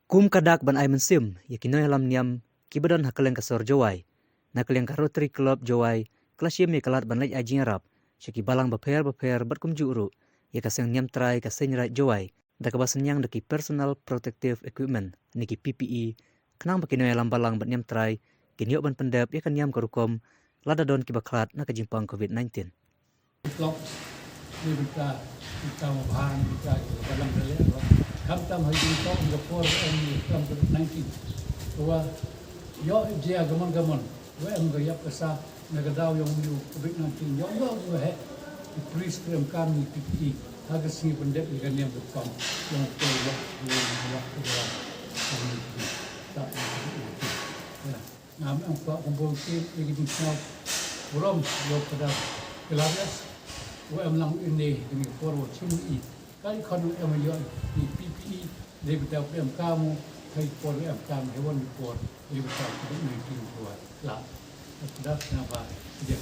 Kum kadak ban ay mensim, yakinoy halam niam kibadan hakaleng kasor jawai. Nakaleng ka Rotary Club jawai, klasyem ya kalat ban lej ajing arab, syaki balang baper bat kum juru, ya kaseng niam trai kaseng rai jawai, da kabasan yang daki personal protective equipment, niki PPE, kenang bakinoy halam balang bat niam trai, kinyok ban pendap ya kan niam karukom, lada don kibaklat na kajimpang COVID-19. Klok ni kita mabahan kita dalam dalam kam tam hari kau ngapor ni kam COVID-19 wa yo dia gamon wa em ga yap kasa nagadaw yung COVID-19 yo yo he please krem kam ni PPE haga si pendek ikan yang berpam yang perlu waktu tak nam ang kumpul si lagi semua belum yo pada kelas wa em lang ini ni forward chini kali kon em yo ni PPE lebih em kamu hay por em kamu hewan por lebih tahu ini tinggal la dah kenapa dia